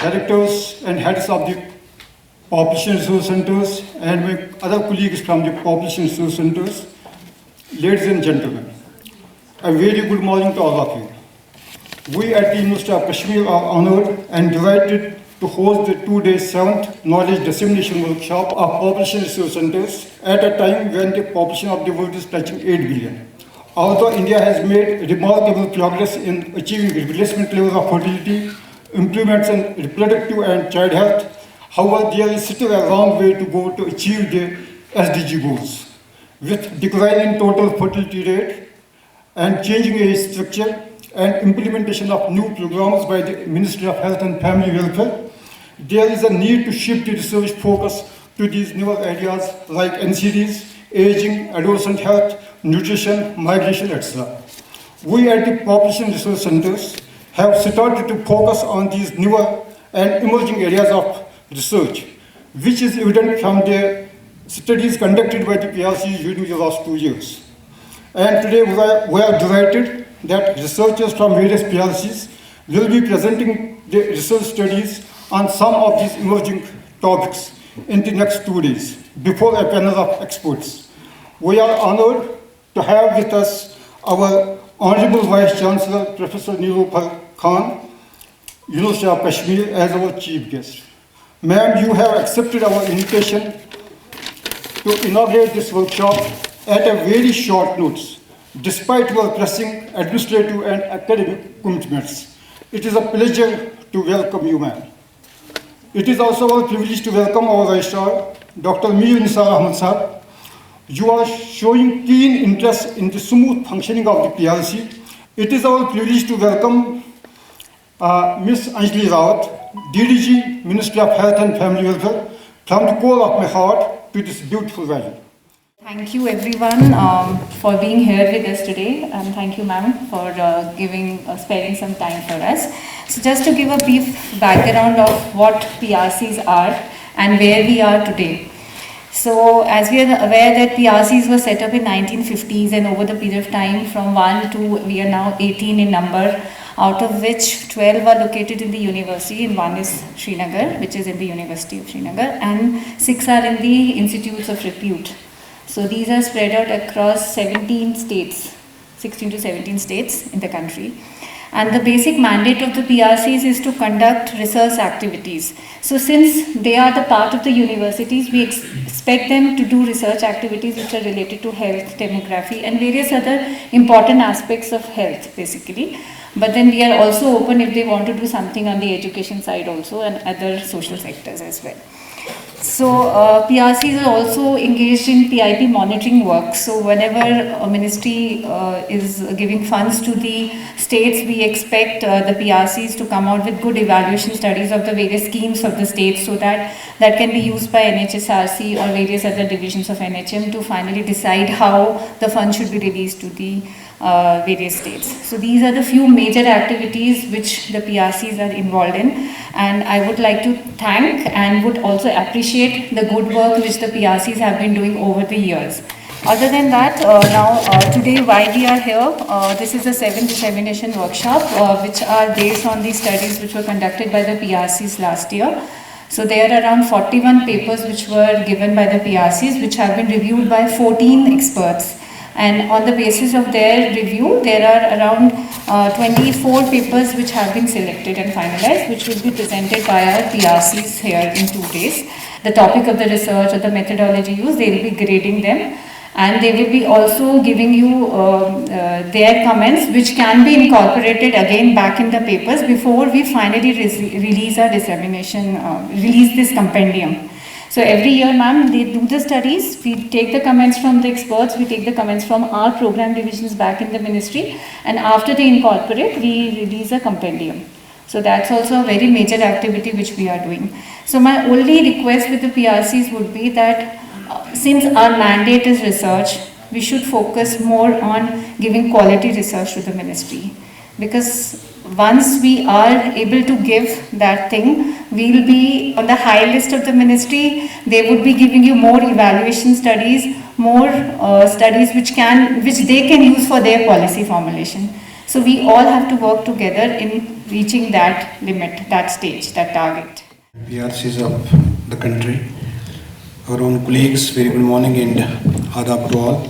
directors and heads of the population resource centers, and my other colleagues from the population resource centers, ladies and gentlemen, a very good morning to all of you. We at the University of Kashmir are honored and delighted to host the two-day 7th Knowledge Dissemination Workshop of Population Resource Centers at a time when the population of the world is touching 8 billion. Although India has made remarkable progress in achieving replacement levels of fertility, improvements in reproductive and child health, however, there is still a long way to go to achieve the SDG goals. With declining total fertility rate and changing age structure and implementation of new programs by the Ministry of Health and Family Welfare, there is a need to shift the research focus to these newer areas like NCDs, aging, adolescent health, nutrition, migration, etc. We at the Population Resource Centers have started to focus on these newer and emerging areas of research, which is evident from the studies conducted by the PRC during the last 2 years. And today we are delighted that researchers from various PRCs will be presenting the research studies on some of these emerging topics in the next 2 days before a panel of experts. We are honored to have with us our Honorable Vice Chancellor, Professor Nilofar Khan, University of Kashmir, as our chief guest. Ma'am, you have accepted our invitation to inaugurate this workshop at a very short notice, despite your pressing administrative and academic commitments. It is a pleasure to welcome you, ma'am. It is also our privilege to welcome our Registrar, Dr. Mir Nisar Ahmad Sahab. You are showing keen interest in the smooth functioning of the PRC. It is our privilege to welcome Ms. Anjali Rawat, DDG, Ministry of Health and Family Welfare, from the core of my heart to this beautiful valley. Thank you everyone for being here with us today, and thank you ma'am for sparing some time for us. So just to give a brief background of what PRCs are and where we are today. So as we are aware that PRCs were set up in 1950s, and over the period of time from 1 to we are now 18 in number, out of which 12 are located in the university, and 1 is Srinagar, which is in the University of Srinagar, and 6 are in the institutes of repute. So these are spread out across 17 states, 16 to 17 states in the country. And the basic mandate of the PRCs is to conduct research activities. So since they are the part of the universities, we expect them to do research activities which are related to health, demography, and various other important aspects of health basically. But then we are also open if they want to do something on the education side also, and other social sectors as well. So PRCs are also engaged in PIP monitoring work. So whenever a ministry is giving funds to the states, we expect the PRCs to come out with good evaluation studies of the various schemes of the states, so that can be used by NHSRC or various other divisions of NHM to finally decide how the funds should be released to the various states. So these are the few major activities which the PRCs are involved in, and I would like to thank and would also appreciate the good work which the PRCs have been doing over the years. Other than that, today why we are here, this is the 7th Dissemination Workshop which are based on the studies which were conducted by the PRCs last year. So there are around 41 papers which were given by the PRCs, which have been reviewed by 14 experts. And on the basis of their review, there are around 24 papers which have been selected and finalized, which will be presented by our PRCs here in 2 days. The topic of the research or the methodology used, they will be grading them, and they will be also giving you their comments, which can be incorporated again back in the papers before we finally release our dissemination, release this compendium. So every year, ma'am, they do the studies, we take the comments from the experts, we take the comments from our program divisions back in the ministry, and after they incorporate, we release a compendium. So that's also a very major activity which we are doing. So my only request with the PRCs would be that since our mandate is research, we should focus more on giving quality research to the ministry. Because once we are able to give that thing, we will be on the high list of the ministry. They would be giving you more evaluation studies, more studies which they can use for their policy formulation. So we all have to work together in reaching that limit, that stage, that target. PRCs of the country, our own colleagues, very good morning and adab to all.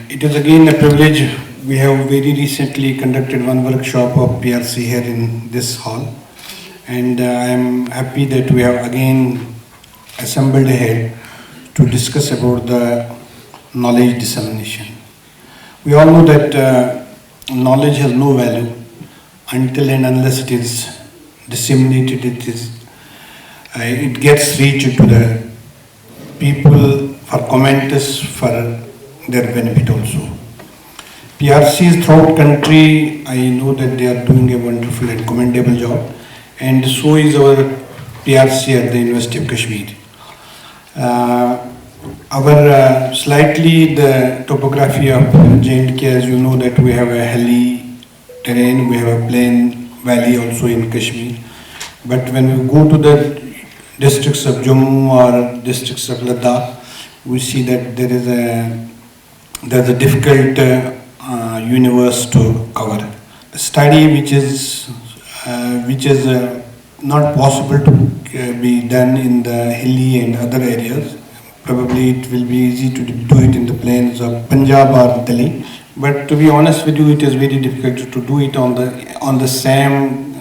It is again a privilege. We have very recently conducted one workshop of PRC here in this hall, and I am happy that we have again assembled here to discuss about the knowledge dissemination. We all know that knowledge has no value until and unless it is disseminated. It gets reached to the people for commenters, for their benefit also. PRCs throughout country, I know that they are doing a wonderful and commendable job, and so is our PRC at the University of Kashmir. Our slightly the topography of J&K, as you know, that we have a hilly terrain, we have a plain valley also in Kashmir. But when we go to the districts of Jammu or districts of Ladakh, we see that there's a difficult universe to cover. A study which is not possible to be done in the hilly and other areas. Probably it will be easy to do it in the plains of Punjab or Delhi. But to be honest with you, it is very difficult to do it on the same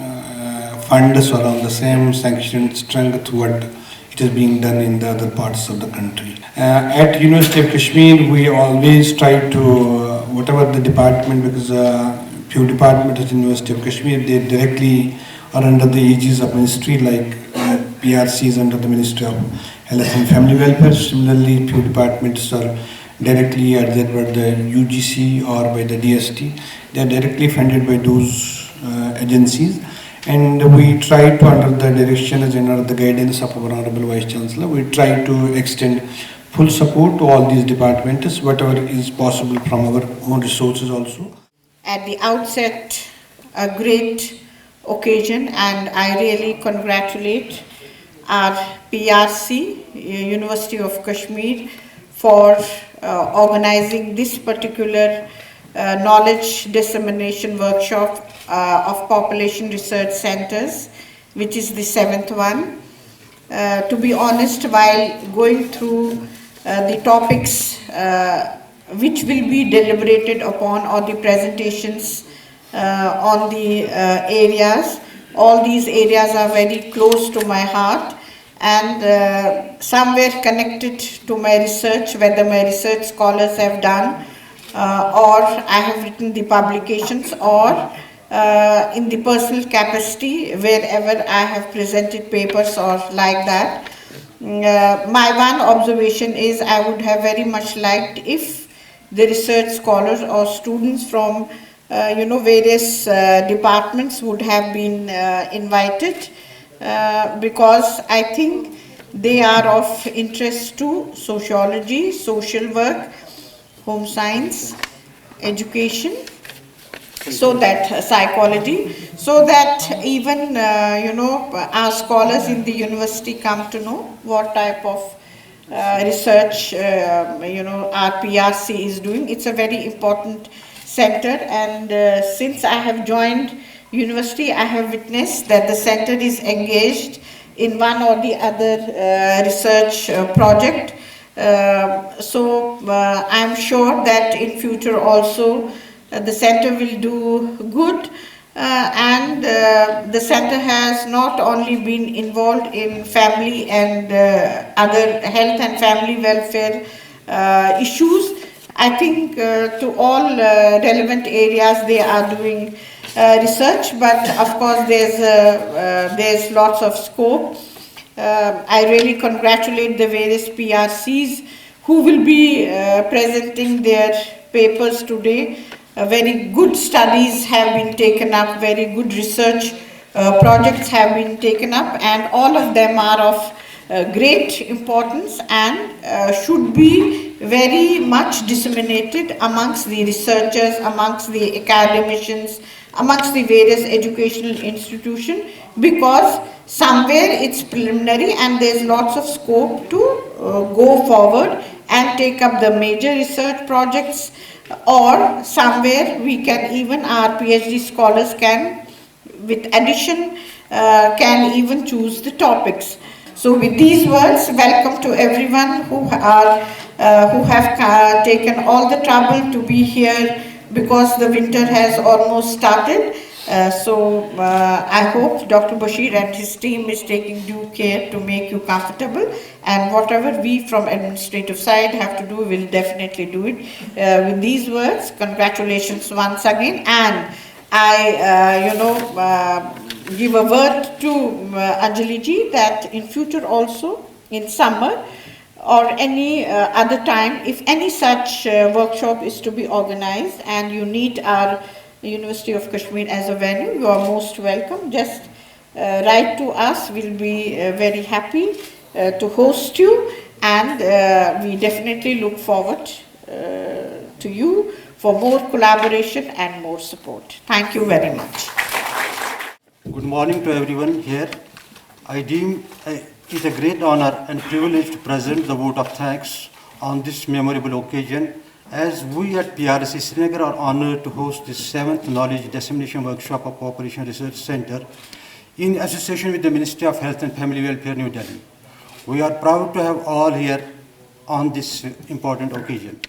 funds or on the same sanctioned strength what it is being done in the other parts of the country. At University of Kashmir, we always try to, whatever the department, because few departments at University of Kashmir, they directly are under the aegis of ministry, like PRC is under the Ministry of Health and Family Welfare. Similarly, few departments are directly either by the UGC or by the DST. They are directly funded by those agencies. And we try to, under the direction and under the guidance of our Honorable Vice Chancellor, we try to extend full support to all these departments, whatever is possible from our own resources also. At the outset, a great occasion, and I really congratulate our PRC, University of Kashmir, for organizing this particular knowledge dissemination workshop of population research centers, which is the 7th one. To be honest, while going through the topics which will be deliberated upon, or the presentations on the areas, all these areas are very close to my heart and somewhere connected to my research, whether my research scholars have done or I have written the publications, or in the personal capacity wherever I have presented papers or like that. My one observation is I would have very much liked if the research scholars or students from various departments would have been invited, because I think they are of interest to sociology, social work, home science, education, so that psychology, so that even our scholars in the university come to know what type of research our PRC is doing. It's a very important center, and since I have joined university, I have witnessed that the center is engaged in one or the other research project. So I'm sure that in future also the center will do good, and the center has not only been involved in family and other health and family welfare issues. I think to all relevant areas they are doing research, but of course there's lots of scope. I really congratulate the various PRCs who will be presenting their papers today. Very good studies have been taken up, very good research projects have been taken up, and all of them are of great importance and should be very much disseminated amongst the researchers, amongst the academicians, amongst the various educational institutions, because somewhere it's preliminary and there's lots of scope to go forward and take up the major research projects, or somewhere we can even, our PhD scholars can, with addition, can even choose the topics. So with these words, welcome to everyone who have taken all the trouble to be here, because the winter has almost started. I hope Dr. Bashir and his team is taking due care to make you comfortable, and whatever we from administrative side have to do, we'll definitely do it. With these words, congratulations once again, and I give a word to Anjali ji that in future also, in summer or any other time, if any such workshop is to be organized and you need our University of Kashmir as a venue, you are most welcome. Just write to us, we'll be very happy to host you, and we definitely look forward to you for more collaboration and more support. Thank you very much. Good morning to everyone here. I deem it is a great honor and privilege to present the vote of thanks on this memorable occasion, as we at PRC Srinagar are honored to host the 7th Knowledge Dissemination Workshop of Population Research Center in association with the Ministry of Health and Family Welfare, New Delhi. We are proud to have all here on this important occasion.